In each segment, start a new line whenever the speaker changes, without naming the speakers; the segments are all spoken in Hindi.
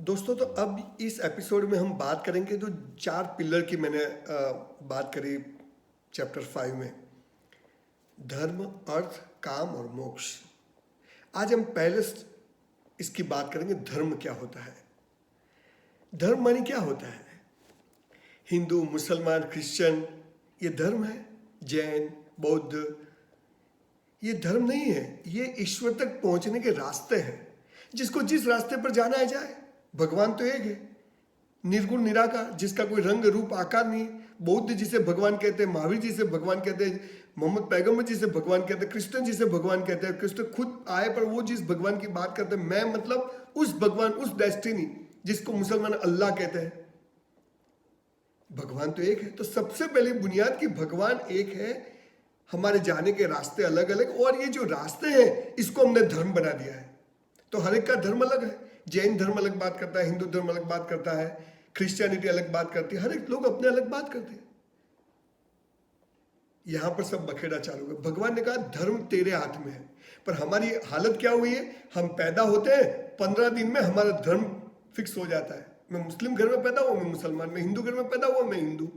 दोस्तों, तो अब इस एपिसोड में हम बात करेंगे जो 4 पिलर की मैंने बात करी चैप्टर 5 में। धर्म, अर्थ, काम और मोक्ष। आज हम पहले इसकी बात करेंगे, धर्म क्या होता है। धर्म माने क्या होता है? हिंदू, मुसलमान, क्रिश्चियन, ये धर्म है? जैन, बौद्ध, ये धर्म नहीं है। ये ईश्वर तक पहुंचने के रास्ते हैं। जिसको जिस रास्ते पर जाना है जाए। भगवान तो एक है, निर्गुण निराकार, जिसका कोई रंग रूप आकार नहीं। बौद्ध जिसे भगवान कहते हैं, महावीर जी से भगवान कहते हैं, मोहम्मद पैगंबर जी से भगवान कहते हैं, कृष्ण जी से भगवान कहते हैं। कृष्ण खुद आए पर वो जिस भगवान की बात करते हैं, मैं मतलब उस भगवान, उस डेस्टिनी जिसको मुसलमान अल्लाह कहते हैं। भगवान तो एक है। तो सबसे पहले बुनियाद की भगवान एक है। हमारे जाने के रास्ते अलग अलग, और ये जो रास्ते हैं इसको हमने धर्म बना दिया है। तो हर एक का धर्म अलग है। जैन धर्म अलग बात करता है, हिंदू धर्म अलग बात करता है, क्रिश्चियनिटी अलग बात करती है। हर एक लोग अपने अलग बात करते हैं। यहां पर सब बखेड़ा चालू है। भगवान ने कहा धर्म तेरे हाथ में है। पर हमारी हालत क्या हुई है? हम पैदा होते हैं, 15 दिन में हमारा धर्म फिक्स हो जाता है। मैं मुस्लिम घर में पैदा हुआ, मैं मुसलमान। मैं हिंदू घर में पैदा हुआ, मैं हिंदू।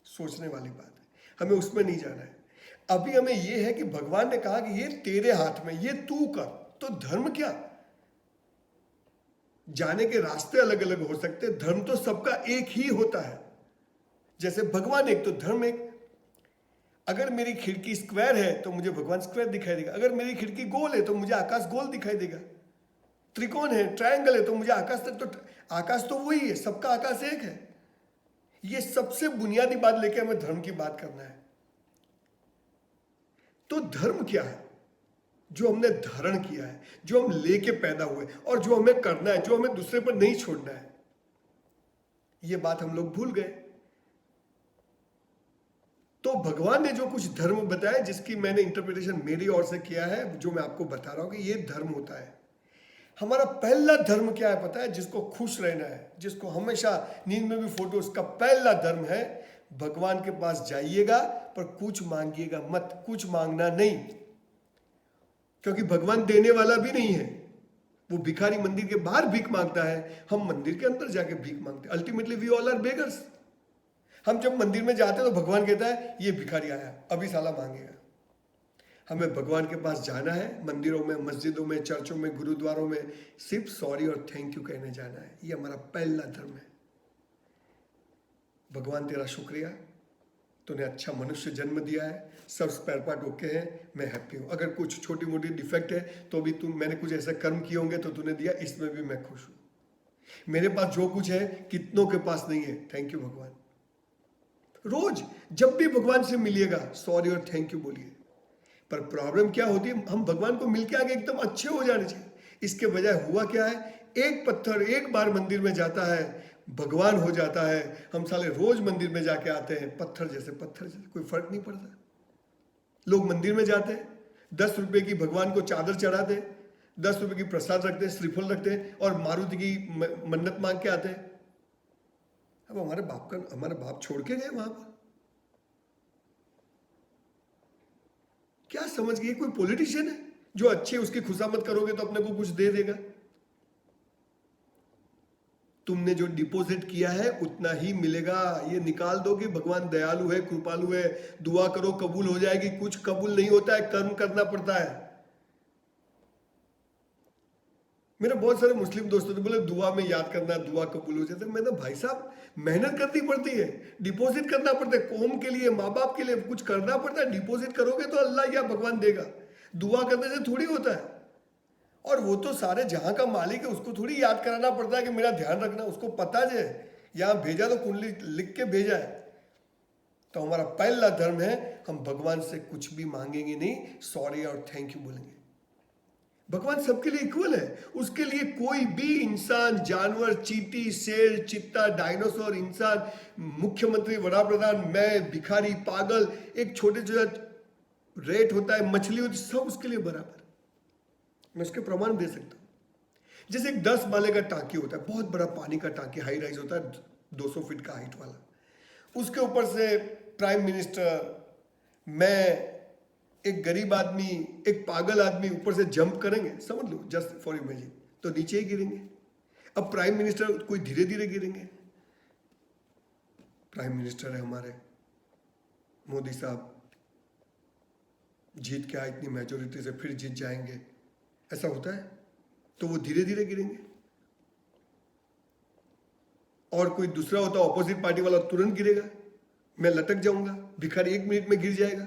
सोचने वाली बात है। हमें उसमें नहीं जाना है। अभी हमें यह है कि भगवान ने कहा कि ये तेरे हाथ में, ये तू कर। तो धर्म क्या? जाने के रास्ते अलग अलग हो सकते हैं, धर्म तो सबका एक ही होता है। जैसे भगवान एक तो धर्म एक। अगर मेरी खिड़की स्क्वायर है तो मुझे भगवान स्क्वायर दिखाई देगा। अगर मेरी खिड़की गोल है तो मुझे आकाश गोल दिखाई देगा। त्रिकोण है, ट्रायंगल है, तो मुझे आकाश तक, तो आकाश तो वही है। सबका आकाश एक है। ये सबसे बुनियादी बात लेके हमें धर्म की बात करना है। तो धर्म क्या है? जो हमने धारण किया है, जो हम लेके पैदा हुए, और जो हमें करना है, जो हमें दूसरे पर नहीं छोड़ना है। ये बात हम लोग भूल गए। तो भगवान ने जो कुछ धर्म बताया, जिसकी मैंने इंटरप्रिटेशन मेरी ओर से किया है, जो मैं आपको बता रहा हूं कि ये धर्म होता है। हमारा पहला धर्म क्या है पता है? जिसको खुश रहना है, जिसको हमेशा नींद में भी फोटो, उसका पहला धर्म है भगवान के पास जाइएगा, पर कुछ मांगिएगा मत। कुछ मांगना नहीं, क्योंकि भगवान देने वाला भी नहीं है। वो भिखारी मंदिर के बाहर भीख मांगता है, हम मंदिर के अंदर जाके भीख मांगते हैं। Ultimately we all are beggars. हम जब मंदिर में जाते हैं तो भगवान कहता है ये भिखारी आया, अभी साला मांगेगा। हमें भगवान के पास जाना है, मंदिरों में, मस्जिदों में, चर्चों में, गुरुद्वारों में सिर्फ सॉरी और थैंक यू कहने जाना है। ये हमारा पहला धर्म है। भगवान तेरा शुक्रिया, तूने अच्छा मनुष्य जन्म दिया है, सब स्पेयर पार्ट ओके हैं, मैं हैप्पी हूँ। अगर कुछ छोटी मोटी डिफेक्ट है तो भी मैंने कुछ ऐसे कर्म किए होंगे तो तूने दिया, इसमें भी मैं खुश हूँ। मेरे पास जो कुछ है कितनों के पास नहीं है, थैंक यू भगवान। रोज जब भी भगवान से मिलिएगा सॉरी और थैंक यू बोलिए। पर प्रॉब्लम क्या होती है? हम भगवान को मिलके आगे एकदम अच्छे हो जाने चाहिए। इसके बजाय हुआ क्या है? एक पत्थर एक बार मंदिर में जाता है, भगवान हो जाता है। हम साले रोज मंदिर में जाके आते हैं, पत्थर जैसे, कोई फर्क नहीं पड़ता। लोग मंदिर में जाते हैं, 10 रुपए की भगवान को चादर चढ़ाते हैं, 10 रुपए की प्रसाद रखते हैं, श्रीफल रखते हैं, और मारुति की मन्नत मांग के आते हैं। अब हमारे बाप छोड़ के गए वहां पर। क्या समझ गए? कोई पॉलिटिशियन है जो अच्छे, उसकी खुशामद करोगे तो अपने को कुछ दे देगा? तुमने जो डिपॉजिट किया है उतना ही मिलेगा। ये निकाल दोगे, भगवान दयालु है, कृपालु है, दुआ करो कबूल हो जाएगी। कुछ कबूल नहीं होता है, कर्म करना पड़ता है। मेरे बहुत सारे मुस्लिम दोस्तों ने बोले दुआ में याद करना, दुआ कबूल हो जाता है। मैंने भाई साहब, मेहनत करनी पड़ती है, डिपॉजिट करना पड़ता है, कौम के लिए, माँ बाप के लिए कुछ करना पड़ता है। डिपॉजिट करोगे तो अल्लाह या भगवान देगा। दुआ करने से थोड़ी होता है। और वो तो सारे जहां का मालिक है, उसको थोड़ी याद कराना पड़ता है कि मेरा ध्यान रखना। उसको पता है यहां भेजा तो कुंडली लिख के भेजा है। तो हमारा पहला धर्म है, हम भगवान से कुछ भी मांगेंगे नहीं, सॉरी और थैंक यू बोलेंगे। भगवान सबके लिए इक्वल है। उसके लिए कोई भी इंसान, जानवर, चींटी, शेर, चित्ता, डायनासोर, इंसान, मुख्यमंत्री, वड़ा प्रधान, मैं, भिखारी, पागल, एक छोटे छोटे रेट होता है, मछली होती है, सब उसके लिए बराबर। मैं उसके प्रमाण दे सकता हूं। जैसे एक 10 माले का टांकी होता है, बहुत बड़ा पानी का टांकी, हाई राइज होता है, 200 फीट का हाइट वाला। उसके ऊपर से प्राइम मिनिस्टर, मैं, एक गरीब आदमी, एक पागल आदमी ऊपर से जंप करेंगे, समझ लो, जस्ट फॉर इमेजिन, तो नीचे ही गिरेंगे। अब प्राइम मिनिस्टर कोई धीरे धीरे गिरेंगे। प्राइम मिनिस्टर है हमारे मोदी साहब, जीत के आए इतनी मेजोरिटी से, फिर जीत जाएंगे, ऐसा होता है? तो वो धीरे धीरे गिरेंगे। और कोई दूसरा होता ऑपोजिट पार्टी वाला, तुरंत गिरेगा, मैं लटक जाऊंगा, भिखारी 1 मिनट में गिर जाएगा।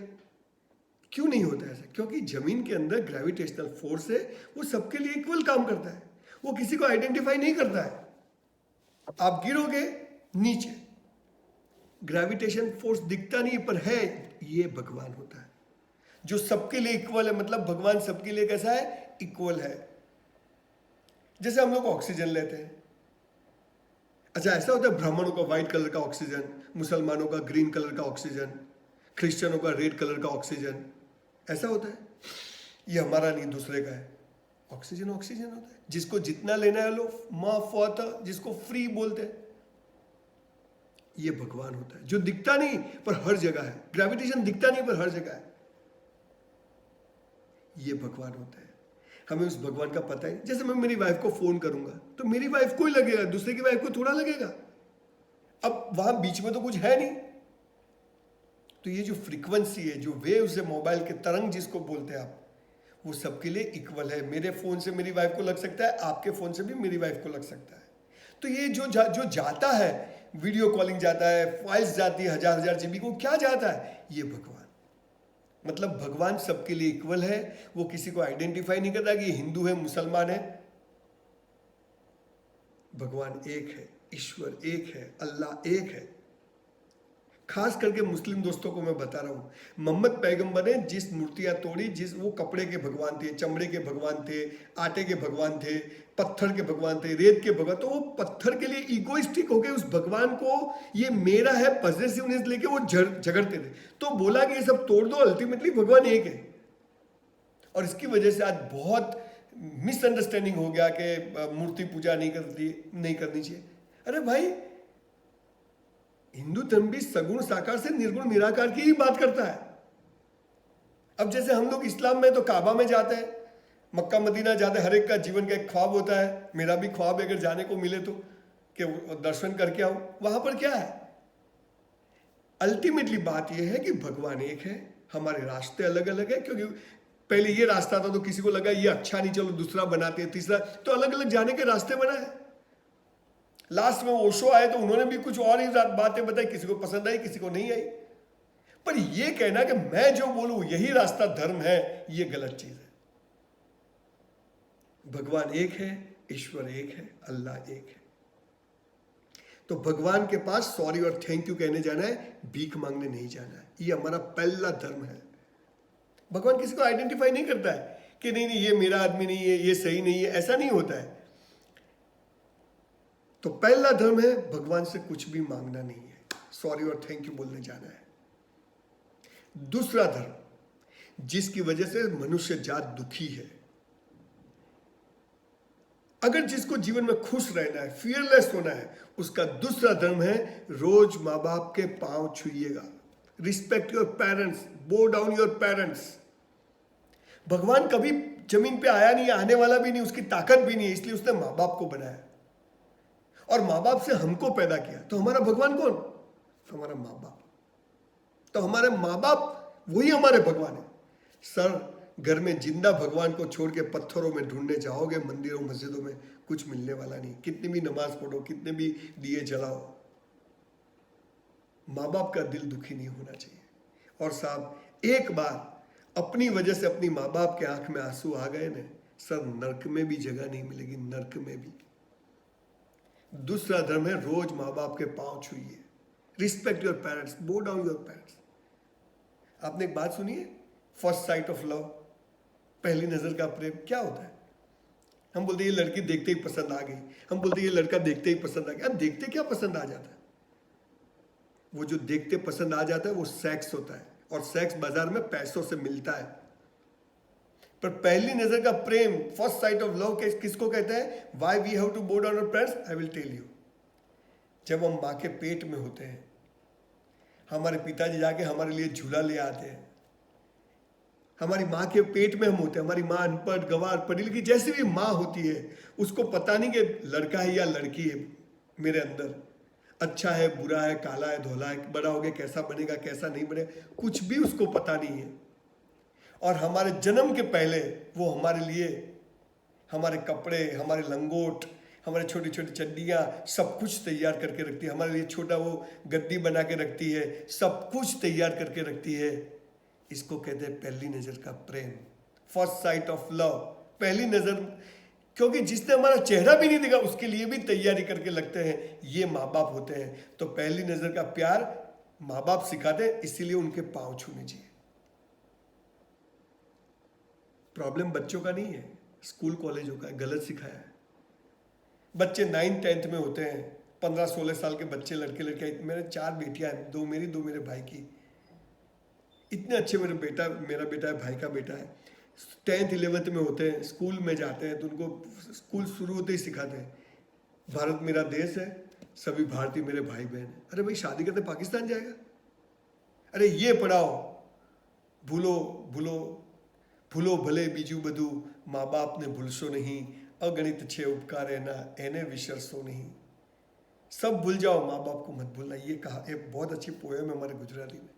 क्यों नहीं होता ऐसा? क्योंकि जमीन के अंदर ग्रेविटेशनल फोर्स है, वो सबके लिए इक्वल काम करता है, वो किसी को आइडेंटिफाई नहीं करता है। आप गिरोगे नीचे, ग्रेविटेशन फोर्स दिखता नहीं पर है, ये भगवान होता है जो सबके लिए इक्वल है। मतलब भगवान सबके लिए कैसा है? इक्वल है। जैसे हम लोग ऑक्सीजन लेते हैं, अच्छा ऐसा होता है ब्राह्मणों का व्हाइट कलर का ऑक्सीजन, मुसलमानों का ग्रीन कलर का ऑक्सीजन, क्रिश्चियनों का रेड कलर का ऑक्सीजन, ऐसा होता है? ये हमारा नहीं, दूसरे का है। ऑक्सीजन ऑक्सीजन होता है, जिसको जितना लेना है लो माफत, जिसको फ्री बोलते हैं, ये भगवान होता है जो दिखता नहीं पर हर जगह है। ग्रेविटेशन दिखता नहीं पर हर जगह है, ये भगवान होता है। हमें उस भगवान का पता है। जैसे मैं मेरी वाइफ को फोन करूंगा तो मेरी वाइफ को ही लगेगा, दूसरे की वाइफ को थोड़ा लगेगा। अब वहां बीच में तो कुछ है नहीं। तो ये जो फ्रीक्वेंसी है, जो वेव्स है, मोबाइल के तरंग जिसको बोलते हैं आप, वो सबके लिए इक्वल है। मेरे फोन से मेरी वाइफ को लग सकता है, आपके फोन से भी मेरी वाइफ को लग सकता है। तो ये जो जाता है, वीडियो कॉलिंग जाता है, फाइल्स जाती है 1000 जीबी को, क्या जाता है? ये भगवान। मतलब भगवान सबके लिए इक्वल है, वो किसी को आइडेंटिफाई नहीं करता कि ये हिंदू है, मुसलमान है। भगवान एक है, ईश्वर एक है, अल्लाह एक है। खास करके मुस्लिम दोस्तों को मैं बता रहा हूं, मोहम्मद पैगंबर ने जिस मूर्तियां तोड़ी, जिस वो कपड़े के भगवान थे, चमड़े के भगवान थे, आटे के भगवान थे, पत्थर के भगवान थे, रेत के भगवान, तो वो पत्थर के लिए इगोइस्टिक हो गए। उस भगवान को ये मेरा है पॉजिटिवनेस लेके वो झगड़ते थे। तो बोला कि ये सब तोड़ दो, अल्टीमेटली भगवान एक है। और इसकी वजह से आज बहुत मिसअंडरस्टैंडिंग हो गया कि मूर्ति पूजा नहीं करनी चाहिए। अरे भाई, हिंदू धर्म भी सगुण साकार से निर्गुण निराकार की ही बात करता है। अब जैसे हम लोग इस्लाम में तो काबा में जाते हैं, मक्का मदीना जाते हैं, हर एक का जीवन का एक ख्वाब होता है। मेरा भी ख्वाब है अगर जाने को मिले तो कि दर्शन करके आऊं। वहां पर क्या है? अल्टीमेटली बात यह है कि भगवान एक है, हमारे रास्ते अलग अलग है। क्योंकि पहले ये रास्ता था तो किसी को लगा ये अच्छा नहीं, चलो दूसरा बनाते हैं, तीसरा, तो अलग अलग जाने के रास्ते बनाए। लास्ट में ओशो आए तो उन्होंने भी कुछ और ही बातें बताई, किसी को पसंद आई, किसी को नहीं आई। पर यह कहना कि मैं जो बोलूं यही रास्ता धर्म है, यह गलत चीज है। भगवान एक है, ईश्वर एक है, अल्लाह एक है। तो भगवान के पास सॉरी और थैंक यू कहने जाना है, भीख मांगने नहीं जाना है। यह हमारा पहला धर्म है। भगवान किसी को आइडेंटिफाई नहीं करता है कि नहीं नहीं ये मेरा आदमी नहीं है, ये सही नहीं है, ऐसा नहीं होता है। तो पहला धर्म है भगवान से कुछ भी मांगना नहीं है, सॉरी और थैंक यू बोलने जाना है। दूसरा धर्म जिसकी वजह से मनुष्य जात दुखी है, अगर जिसको जीवन में खुश रहना है, फियरलेस होना है, उसका दूसरा धर्म है रोज माँ बाप के पांव छुइएगा। Respect your parents, bow down your parents. भगवान कभी जमीन पे आया नहीं, आने वाला भी नहीं, उसकी ताकत भी नहीं है, इसलिए उसने माँ बाप को बनाया और माँ बाप से हमको पैदा किया। तो हमारा भगवान कौन? हमारा माँ बाप। तो हमारे माँ बाप वही हमारे भगवान है। सर, घर में जिंदा भगवान को छोड़ के पत्थरों में ढूंढने जाओगे, मंदिरों मस्जिदों में, कुछ मिलने वाला नहीं। कितनी भी नमाज पढ़ो, कितने भी दिए जलाओ, माँ बाप का दिल दुखी नहीं होना चाहिए। और साहब, एक बार अपनी वजह से अपनी माँ बाप के आंख में आंसू आ गए ना सर, नरक में भी जगह नहीं मिलेगी, नरक में भी। दूसरा धर्म है रोज माँ बाप के पांव छुइए। Respect your parents, bow down your parents. आपने एक बात सुनी है, फर्स्ट साइट ऑफ लव, पहली नजर का प्रेम क्या होता है? हम बोलते ये लड़की देखते ही पसंद आ गई, हम बोलते ये लड़का देखते ही पसंद आ गया। अब देखते क्या पसंद आ जाता है? वो जो देखते पसंद आ जाता है वो सेक्स होता है, और सेक्स बाजार में पैसों से मिलता है। पर पहली नजर का प्रेम, फर्स्ट साइट ऑफ लव, किसको कहते हैं? Why we have to bow down our parents, I will tell you. जब हम माँ के पेट में होते हैं, हमारे पिताजी जाके हमारे लिए झूला ले आते हैं, हमारी माँ के पेट में हम होते हैं, हमारी माँ अनपढ़ गंवार पढ़ी लिखी जैसी भी माँ होती है, उसको पता नहीं कि लड़का है या लड़की है मेरे अंदर, अच्छा है बुरा है, काला है धोला है, बड़ा हो गया कैसा बनेगा कैसा नहीं बनेगा, कुछ भी उसको पता नहीं है। और हमारे जन्म के पहले वो हमारे लिए हमारे कपड़े, हमारे लंगोट, हमारे छोटी छोटी चड्डियाँ सब कुछ तैयार करके रखती है, हमारे लिए छोटा वो गद्दी बना के रखती है, सब कुछ तैयार करके रखती है। इसको कहते हैं पहली नजर का प्रेम, फर्स्ट साइट ऑफ लव, पहली नजर। क्योंकि जिसने हमारा चेहरा भी नहीं देखा उसके लिए भी तैयारी करके लगते हैं, ये माँ बाप होते हैं। तो पहली नजर का प्यार माँ बाप सिखाते हैं, इसीलिए उनके पांव छूने चाहिए। प्रॉब्लम बच्चों का नहीं है, स्कूल कॉलेजों का, गलत सिखाया है। बच्चे 9th-10th में होते हैं, 15-16 साल के बच्चे, लड़के लड़कियां। मेरे 4 बेटियां हैं, 2 मेरी 2 मेरे भाई की। इतने अच्छे मेरा बेटा है, भाई का बेटा है। 10th-11th में होते हैं, स्कूल में जाते हैं तो उनको स्कूल शुरू होते ही सिखाते हैं भारत मेरा देश है, सभी भारतीय मेरे भाई बहन हैं। अरे भाई शादी करते पाकिस्तान जाएगा? अरे ये पढ़ाओ, भूलो भूलो भूलो भले बीजू बधु, माँ बाप ने भूलशो नहीं, अगणित छे उपकार है ना एने विसरसो नहीं। सब भूल जाओ, माँ बाप को मत भूलना। ये कहा, एक बहुत अच्छी पोएम है हमारे गुजराती में।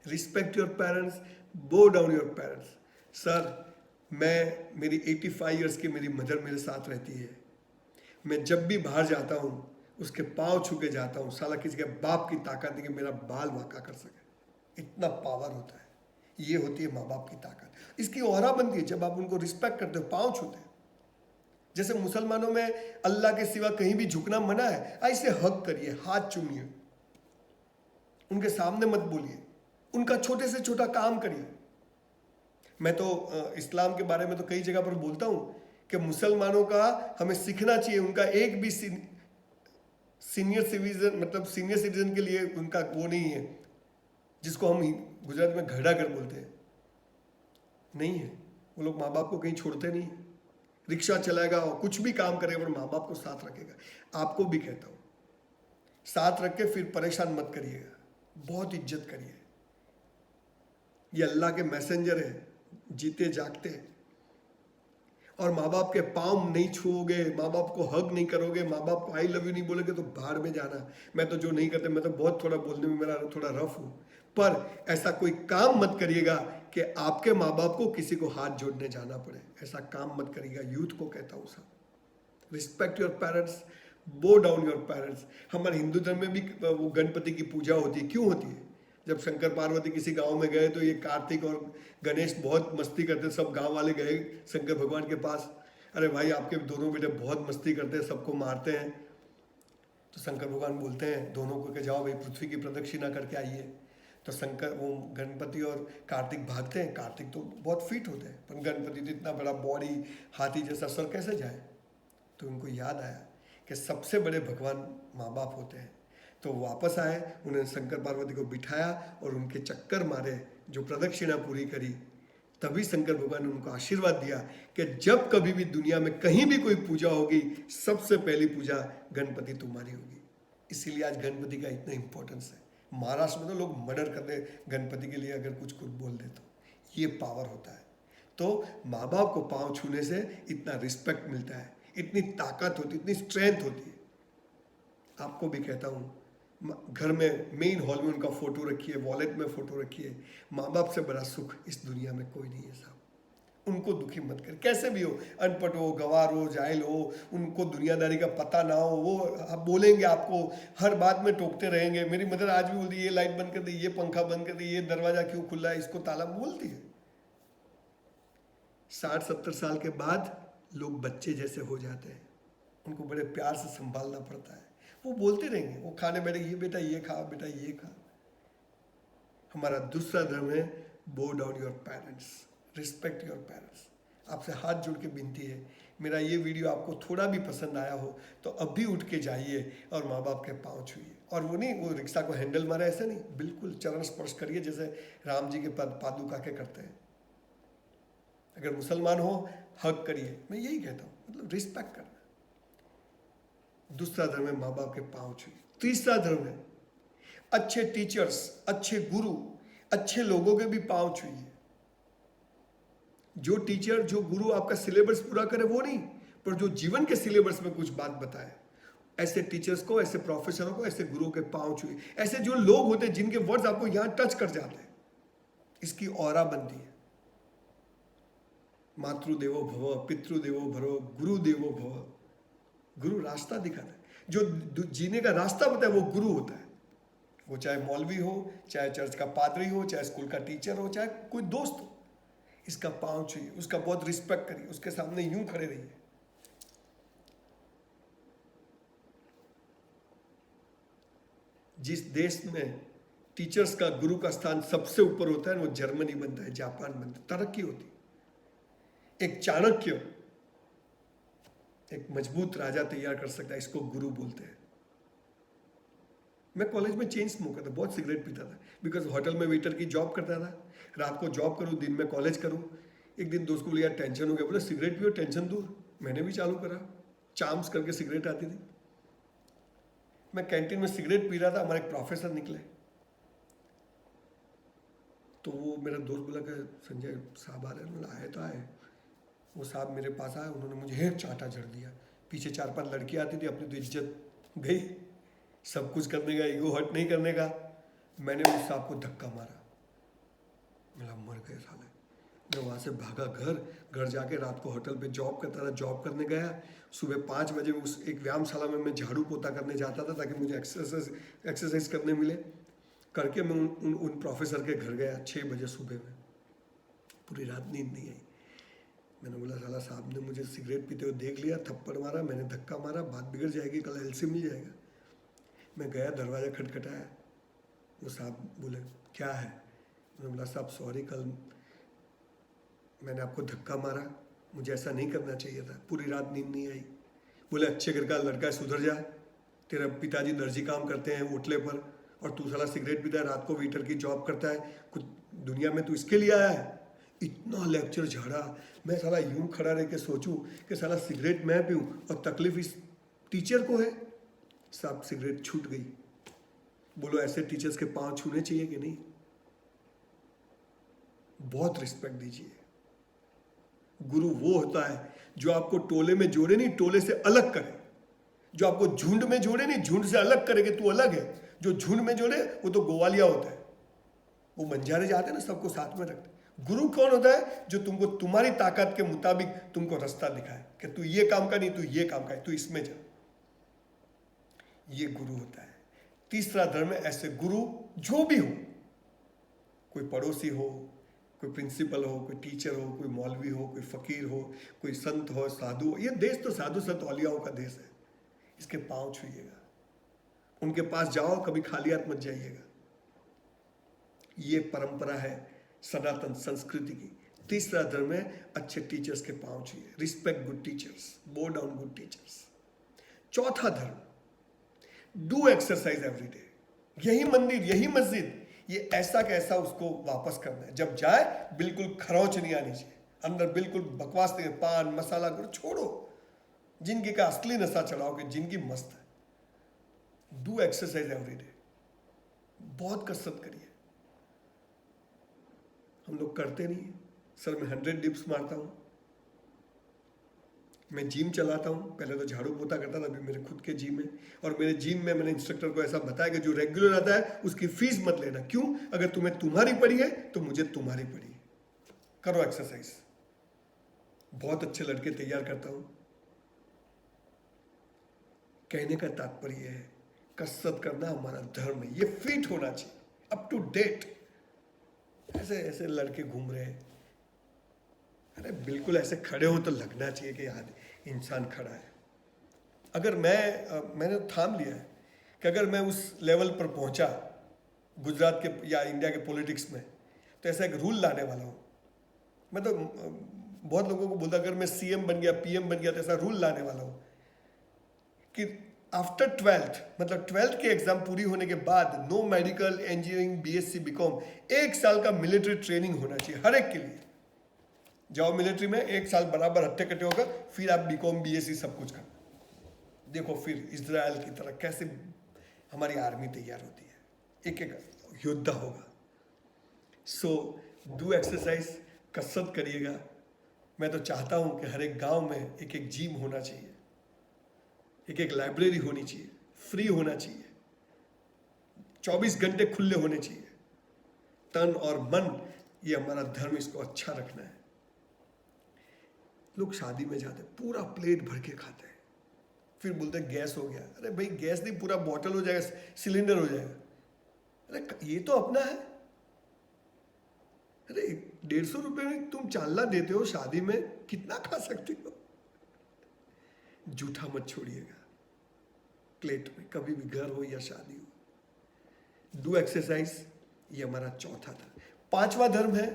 Respect your parents, bow down your parents. Sir, मेरी 85 ईयर्स की मेरी मदर मेरे साथ रहती है। मैं जब भी बाहर जाता हूँ उसके पाँव छू के जाता हूँ। साला किसी के बाप की ताकत नहीं कि मेरा बाल वाका कर सके, इतना पावर होता है। ये होती है माँ बाप की ताकत। इसकी औरा बनती है जब आप उनको रिस्पेक्ट करते हो, पाँव छूते हैं। जैसे मुसलमानों में अल्लाह के सिवा कहीं भी झुकना मना है, ऐसे हक करिए, हाथ चूमिए, उनके सामने मत बोलिए, उनका छोटे से छोटा काम करिए। मैं तो इस्लाम के बारे में तो कई जगह पर बोलता हूँ कि मुसलमानों का हमें सीखना चाहिए। उनका एक भी सीनियर सिटीजन के लिए उनका वो नहीं है, जिसको हम गुजरात में घड़ा कर बोलते हैं, नहीं है। वो लोग माँ बाप को कहीं छोड़ते नहीं है। रिक्शा चलाएगा और कुछ भी काम करेगा पर माँ बाप को साथ रखेगा। आपको भी कहता हूँ, साथ रख के फिर परेशान मत करिएगा, बहुत इज्जत करिए। ये अल्लाह के मैसेंजर है, जीते जागते। और माँ बाप के पाँव नहीं छूओगे, माँ बाप को हग नहीं करोगे, माँ बाप को आई लव यू नहीं बोलोगे तो बाहर में जाना। मैं तो जो नहीं करते, मैं तो बहुत थोड़ा बोलने में मेरा थोड़ा रफ हूँ, पर ऐसा कोई काम मत करिएगा कि आपके माँ बाप को किसी को हाथ जोड़ने जाना पड़े। ऐसा काम मत करिएगा। यूथ को कहता हूँ सब, respect your parents, bow down your parents. हमारे हिंदू धर्म में भी वो गणपति की पूजा होती है। क्यों होती है? जब शंकर पार्वती किसी गांव में गए तो ये कार्तिक और गणेश बहुत मस्ती करते। सब गांव वाले गए शंकर भगवान के पास, अरे भाई आपके दोनों बेटे बहुत मस्ती करते हैं, सबको मारते हैं। तो शंकर भगवान बोलते हैं दोनों को कि जाओ भाई पृथ्वी की प्रदक्षिणा करके आइए। तो वो गणपति और कार्तिक भागते हैं। कार्तिक तो बहुत फिट होते हैं, पर गणपति तो इतना बड़ा बॉडी, हाथी जैसा सर, कैसे जाए? तो उनको याद आया कि सबसे बड़े भगवान माँ बाप होते हैं। तो वापस आए, उन्होंने शंकर पार्वती को बिठाया और उनके चक्कर मारे, जो प्रदक्षिणा पूरी करी। तभी शंकर भगवान ने उनको आशीर्वाद दिया कि जब कभी भी दुनिया में कहीं भी कोई पूजा होगी, सबसे पहली पूजा गणपति तुम्हारी होगी। इसीलिए आज गणपति का इतना इंपॉर्टेंस है। महाराष्ट्र में तो लोग मर्डर कर दे गणपति के लिए अगर कुछ बोल दे तो। ये पावर होता है। तो माँ बाप को पाँव छूने से इतना रिस्पेक्ट मिलता है, इतनी ताकत होती है, इतनी स्ट्रेंथ होती है। आपको भी कहता हूँ, घर में मेन हॉल में उनका फोटो रखिए, वॉलेट में फोटो रखिए। माँ बाप से बड़ा सुख इस दुनिया में कोई नहीं है साहब। उनको दुखी मत कर, कैसे भी हो, अनपढ़ हो, गंवार हो, जाहिल हो, उनको दुनियादारी का पता ना हो, वो आप बोलेंगे, आपको हर बात में टोकते रहेंगे। मेरी मदर आज भी बोलती है ये लाइट बंद कर दी, ये पंखा बंद कर दी, ये दरवाजा क्यों खुला है, इसको ताला, बोलती है। 60-70 साल के बाद लोग बच्चे जैसे हो जाते हैं, उनको बड़े प्यार से संभालना पड़ता है। वो बोलते रहेंगे, वो खाने बैठे, ये बेटा ये खा, बेटा ये खा। हमारा दूसरा धर्म है बो down your parents, respect your parents. आपसे हाथ जोड़ के विनती है, मेरा ये वीडियो आपको थोड़ा भी पसंद आया हो तो अभी उठ के जाइए और माँ बाप के पाँव छूइए। और वो नहीं, वो रिक्शा को हैंडल मारे ऐसे नहीं, बिल्कुल चरण स्पर्श करिए जैसे राम जी के पादुका के करते हैं। अगर मुसलमान हो, हक करिए। मैं यही कहता हूँ, मतलब रिस्पेक्ट करना। दूसरा धर्म है माँ बाप के पाँव छूइए। तीसरा धर्म है अच्छे टीचर्स, अच्छे गुरु, अच्छे लोगों के भी पाँव छूइए। जो टीचर, जो गुरु आपका सिलेबस पूरा करे वो नहीं, पर जो जीवन के सिलेबस में कुछ बात बताए, ऐसे टीचर्स को, ऐसे प्रोफेसरों को, ऐसे गुरुओं के पांव छुए, ऐसे जो लोग होते हैं जिनके वर्ड्स आपको यहां टच कर जाते हैं, इसकी ऑरा बनती है। मातृदेवो भव, पितृदेवो भव, गुरुदेवो भव। गुरु रास्ता दिखाता है, जो जीने का रास्ता बताए वो गुरु होता है। वो चाहे मौलवी हो, चाहे चर्च का पादरी हो, चाहे स्कूल का टीचर हो, चाहे कोई दोस्त हो, इसका पांव छुइए, उसका बहुत रिस्पेक्ट करिए, उसके सामने यूं खड़े रहिए। जिस देश में टीचर्स का, गुरु का स्थान सबसे ऊपर होता है, वो जर्मनी बनता है, जापान बनता है, तरक्की होती है। एक चाणक्य एक मजबूत राजा तैयार कर सकता है, इसको गुरु बोलते हैं। मैं कॉलेज में चेन स्मोकर था, बहुत सिगरेट पीता था, बिकॉज होटल में वेटर की जॉब करता था। रात को जॉब करूँ, दिन में कॉलेज करूँ। एक दिन दोस्त को बोला यार टेंशन हो गया, बोले सिगरेट पियो टेंशन दूर। मैंने भी चालू करा, चाम्स करके सिगरेट आती थी। मैं कैंटीन में सिगरेट पी रहा था, हमारे एक प्रोफेसर निकले, तो वो मेरा दोस्त बोला कि संजय साहब आ रहे हैं। मैंने आए तो आए। वो साहब मेरे पास आए, उन्होंने मुझे एक चांटा जड़ दिया। पीछे 4-5 लड़कियाँ आती थी, अपनी तो इज्जत गई, सब कुछ करने का, ईगो हर्ट नहीं करने का। मैंने उस साहब को धक्का मारा, मेरा मर गए साले। मैं वहाँ से भागा घर जाके रात को होटल पे जॉब करता था, जॉब करने गया। सुबह 5 बजे उस एक व्यायामशाला में मैं झाड़ू पोता करने जाता था, ताकि मुझे एक्सरसाइज करने मिले। करके मैं उन प्रोफेसर के घर गया 6 बजे सुबह में। पूरी रात नींद नहीं आई। मैंने बोला साला साहब ने मुझे सिगरेट पीते हुए देख लिया, थप्पड़ मारा, मैंने धक्का मारा, बात बिगड़ जाएगी, कल एलसी मिल जाएगा। मैं गया, दरवाज़ा खटखटाया। वो साहब बोले क्या है? मैंने बोला साहब सॉरी, कल मैंने आपको धक्का मारा, मुझे ऐसा नहीं करना चाहिए था, पूरी रात नींद नहीं आई। बोले अच्छे घर का लड़का है, सुधर जा, तेरा पिताजी दर्जी काम करते हैं होटले पर, और तू साला सिगरेट पीता है, रात को वेटर की जॉब करता है, कुछ दुनिया में तू इसके लिए आया है? इतना लेक्चर झाड़ा। मैं साला यूं खड़ा रह के सोचूं कि साला सिगरेट मैं पीऊं और तकलीफ इस टीचर को है। साहब सिगरेट छूट गई। बोलो ऐसे टीचर्स के पांव छूने चाहिए कि नहीं? बहुत रिस्पेक्ट दीजिए। गुरु वो होता है जो आपको टोले में जोड़े नहीं, टोले से अलग करे। जो आपको झुंड में जोड़े नहीं, झुंड से अलग करे कि तू अलग है। जो झुंड में जोड़े वो तो गोवालिया होता है, वो बंजारे जाते हैं ना, सबको साथ में रखते। गुरु कौन होता है? जो तुमको तुम्हारी ताकत के मुताबिक तुमको रास्ता दिखाए कि तू ये काम का नहीं, तू ये काम का है, तू इसमें जा। ये गुरु होता है। तीसरा धर्म है ऐसे गुरु जो भी हो, कोई पड़ोसी हो, कोई प्रिंसिपल हो, कोई टीचर हो, कोई मौलवी हो, कोई फकीर हो, कोई संत हो, साधु हो। ये देश तो साधु संत औलियाओं का देश है। इसके पांव छुइएगा, उनके पास जाओ, कभी खाली हाथ मत जाइएगा। ये परंपरा है सनातन संस्कृति की। तीसरा धर्म है अच्छे टीचर्स के पांव छुइए, respect good teachers, bow down good teachers. चौथा धर्म, डू एक्सरसाइज एवरी डे। यही मंदिर, यही मस्जिद, ये ऐसा कैसा उसको वापस करना है। जब जाए बिल्कुल खरोच नहीं आनी चाहिए, अंदर बिल्कुल बकवास नहीं, पान मसाला करो, छोड़ो। जिनकी का असली नशा चढ़ाओगे, जिनकी मस्त है। डू एक्सरसाइज एवरी डे, बहुत कसरत करिए। हम लोग करते नहीं है। सर मैं 100 डिप्स मारता हूँ, मैं जिम चलाता हूँ। पहले तो झाड़ू पोता करता था, अभी मेरे खुद के जिम है। और मेरे जिम में मैंने इंस्ट्रक्टर को ऐसा बताया कि जो रेगुलर आता है उसकी फीस मत लेना। क्यों? अगर तुम्हें तुम्हारी पड़ी है तो मुझे तुम्हारी पड़ी है। करो एक्सरसाइज। बहुत अच्छे लड़के तैयार करता हूँ। कहने का तात्पर्य है कसरत करना हमारा धर्म है, ये फिट होना चाहिए, अप टू डेट। ऐसे ऐसे लड़के घूम रहे हैं, अरे बिल्कुल ऐसे खड़े हो तो लगना चाहिए कि यार इंसान खड़ा है। अगर मैंने ठान लिया है कि अगर मैं उस लेवल पर पहुंचा गुजरात के या इंडिया के पॉलिटिक्स में, तो ऐसा एक रूल लाने वाला हूँ। मैं तो बहुत लोगों को बोलता अगर मैं सीएम बन गया, पीएम बन गया, तो ऐसा रूल लाने वाला हूँ कि आफ्टर 12th, मतलब 12th के एग्जाम पूरी होने के बाद, no medical, engineering, BSc, BCom, 1 साल का मिलिट्री ट्रेनिंग होना चाहिए हर एक के लिए। जाओ मिलिट्री में 1 साल बराबर हट्टे कट्टे होकर, फिर आप बीकॉम, बीएससी सब कुछ करना। देखो फिर इजराइल की तरह कैसे हमारी आर्मी तैयार होती है, एक एक योद्धा होगा। सो डू एक्सरसाइज, कसरत करिएगा, मैं तो चाहता हूं कि हर एक गांव में एक एक जिम होना चाहिए, एक एक लाइब्रेरी होनी चाहिए, फ्री होना चाहिए, 24 घंटे खुले होने चाहिए। तन और मन, ये हमारा धर्म, इसको अच्छा रखना है। लोग शादी में जाते पूरा प्लेट भर के खाते हैं, फिर बोलते हैं गैस हो गया। अरे भाई गैस नहीं, पूरा बॉटल हो जाएगा, सिलेंडर हो जाएगा। अरे ये तो अपना है। अरे 150 रुपए में तुम चालना देते हो, शादी में कितना खा सकते हो? जूठा मत छोड़िएगा प्लेट में, कभी भी घर हो या शादी हो। डू एक्सरसाइज, ये हमारा चौथा था। पांचवा धर्म है,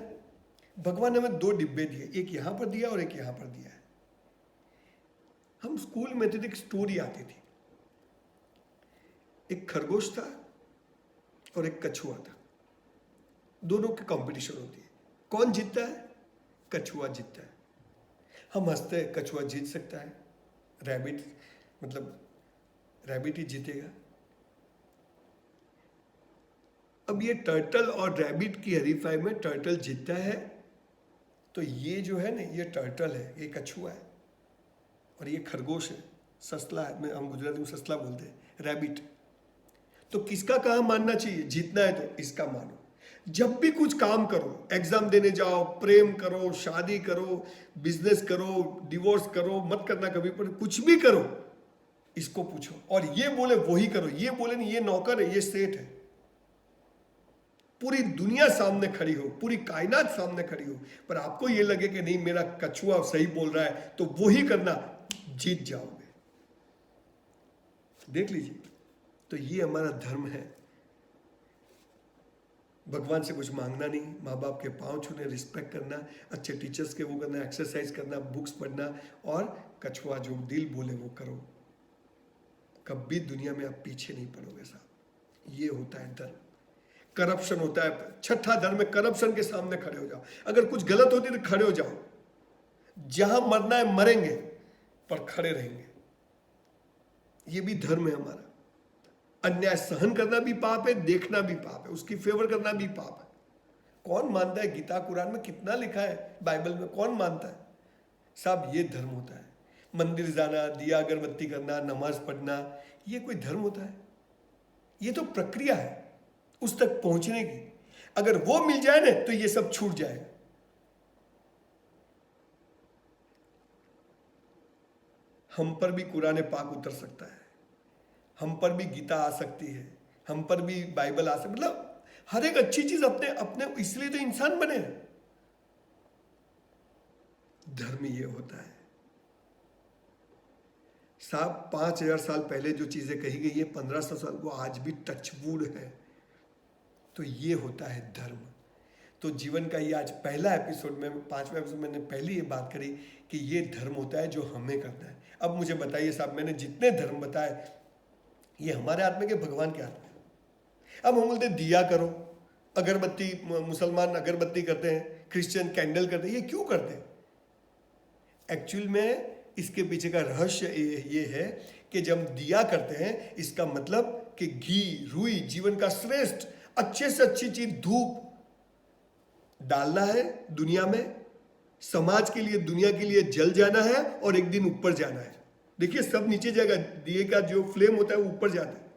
भगवान ने हमें 2 डिब्बे दिए, एक यहां पर दिया और एक यहां पर दिया है। हम स्कूल में थे तो एक स्टोरी आती थी, एक खरगोश था और एक कछुआ था, दोनों की कंपटीशन होती है, कौन जीतता है? कछुआ जीतता है। हम हंसते हैं, कछुआ जीत सकता है, रैबिट मतलब रैबिट ही जीतेगा। अब ये टर्टल और रैबिट की हरीफाई में टर्टल जीतता है, तो ये जो है ना, ये टर्टल है, ये कछुआ है, और ये खरगोश है, ससला है, हम गुजराती में ससला बोलते हैं, रैबिट। तो किसका कहाँ मानना चाहिए? जीतना है तो इसका मानो। जब भी कुछ काम करो, एग्जाम देने जाओ, प्रेम करो, शादी करो, बिजनेस करो, डिवोर्स करो, मत करना कभी, पर कुछ भी करो, इसको पूछो, और ये बोले वही करो, ये बोले नहीं ये नौकर है, ये सेठ है। पूरी दुनिया सामने खड़ी हो, पूरी कायनात सामने खड़ी हो, पर आपको ये लगे कि नहीं मेरा कछुआ सही बोल रहा है, तो वही करना, जीत जाओगे। देख लीजिए, तो ये हमारा धर्म है। भगवान से कुछ मांगना नहीं, माँ बाप के पांव छूने, रिस्पेक्ट करना, अच्छे टीचर्स के वो करना, एक्सरसाइज करना, बुक्स पढ़ना, और कछुआ जो दिल बोले वो करो। कभी दुनिया में आप पीछे नहीं पड़ोगे साहब। ये होता है धर्म। करप्शन होता है, छठा धर्म में करप्शन के सामने खड़े हो जाओ। अगर कुछ गलत होती है तो खड़े हो जाओ, जहां मरना है मरेंगे, पर खड़े रहेंगे। ये भी धर्म है हमारा। अन्याय सहन करना भी पाप है, देखना भी पाप है, उसकी फेवर करना भी पाप है। कौन मानता है? गीता कुरान में कितना लिखा है, बाइबल में कौन मानता है? साहब ये धर्म होता है। मंदिर जाना, दिया अगरबत्ती करना, नमाज पढ़ना, ये कोई धर्म होता है? ये तो प्रक्रिया है उस तक पहुंचने की। अगर वो मिल जाए ना तो ये सब छूट जाएगा। हम पर भी कुरान पाक उतर सकता है, हम पर भी गीता आ सकती है, हम पर भी बाइबल आ सकती, मतलब हर एक अच्छी चीज अपने अपने, इसलिए तो इंसान बने। धर्म ये होता है साहब। 5000 साल पहले जो चीजें कही गई है, 1500 साल वो आज भी टचवुड है। तो ये होता है धर्म। तो जीवन का ये आज पहला एपिसोड में, 5वां एपिसोड, मैंने पहली ये बात करी कि ये धर्म होता है जो हमें करना है। अब मुझे बताइए साहब, मैंने जितने धर्म बताए, ये हमारे हाथ में कि भगवान के हाथ में? अब हम बोलते दिया करो, अगरबत्ती, मुसलमान अगरबत्ती करते हैं, क्रिश्चियन कैंडल करते हैं, ये क्यों करते हैं? एक्चुअल में इसके पीछे का रहस्य ये है कि जब दिया करते हैं, इसका मतलब कि घी, रुई, जीवन का श्रेष्ठ, अच्छे से अच्छी चीज, धूप डालना है दुनिया में, समाज के लिए, दुनिया के लिए जल जाना है, और एक दिन ऊपर जाना है। देखिए सब नीचे जाएगा, दिए का जो फ्लेम होता है वो ऊपर जाता है,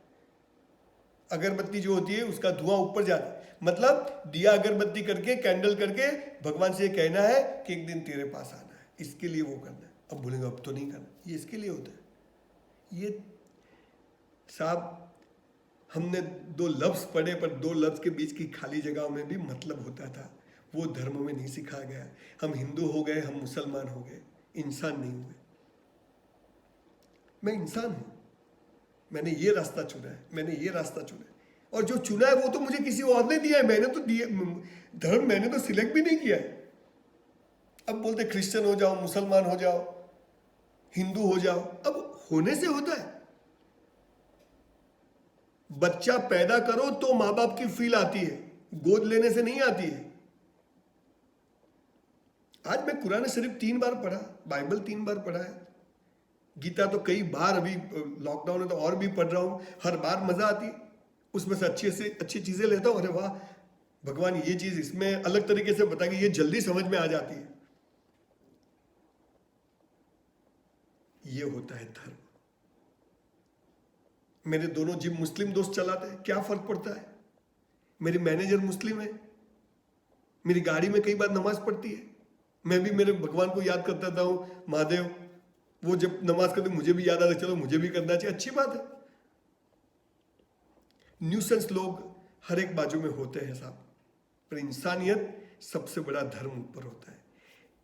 अगरबत्ती जो होती है उसका धुआं ऊपर जाता है। मतलब दिया अगरबत्ती करके, कैंडल करके भगवान से कहना है कि एक दिन तेरे पास आना है, इसके लिए वो करना है। अब बोलेंगे अब तो नहीं करना, ये इसके लिए होता है। ये साहब हमने 2 लफ्ज पढ़े, पर 2 लफ्ज के बीच की खाली जगहों में भी मतलब होता था। वो धर्म में नहीं सिखाया गया। हम हिंदू हो गए, हम मुसलमान हो गए, इंसान नहीं हुए। मैं इंसान हूं, मैंने ये रास्ता चुना है, मैंने ये रास्ता चुना है, और जो चुना है वो तो मुझे किसी और ने दिया है। मैंने तो दिया धर्म, मैंने तो सिलेक्ट भी नहीं किया है। अब बोलते क्रिश्चियन हो जाओ, मुसलमान हो जाओ, हिंदू हो जाओ, अब होने से होता है। बच्चा पैदा करो तो मां बाप की फील आती है, गोद लेने से नहीं आती है। आज मैं कुरान शरीफ 3 बार पढ़ा, बाइबल 3 बार पढ़ा है, गीता तो कई बार, अभी लॉकडाउन है तो और भी पढ़ रहा हूं। हर बार मजा आती, उसमें से अच्छी चीजें लेता हूं। अरे वाह भगवान, ये चीज इसमें अलग तरीके से बता के ये जल्दी समझ में आ जाती है। ये होता है धर्म। मेरे दोनों जिम मुस्लिम दोस्त चलाते हैं, क्या फर्क पड़ता है? मेरी मैनेजर मुस्लिम है, मेरी गाड़ी में कई बार नमाज पढ़ती है, मैं भी मेरे भगवान को याद करता था हूँ, महादेव, वो जब नमाज करते मुझे भी याद आता, चलो मुझे भी करना चाहिए, अच्छी बात है। न्यूसेंस लोग हर एक बाजू में होते हैं साहब, पर इंसानियत सबसे बड़ा धर्म ऊपर होता है।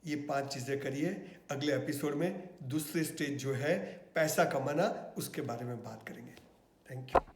ये 5 चीजें करिए। अगले एपिसोड में दूसरे स्टेज जो है पैसा कमाना, उसके बारे में बात करेंगे। Thank you.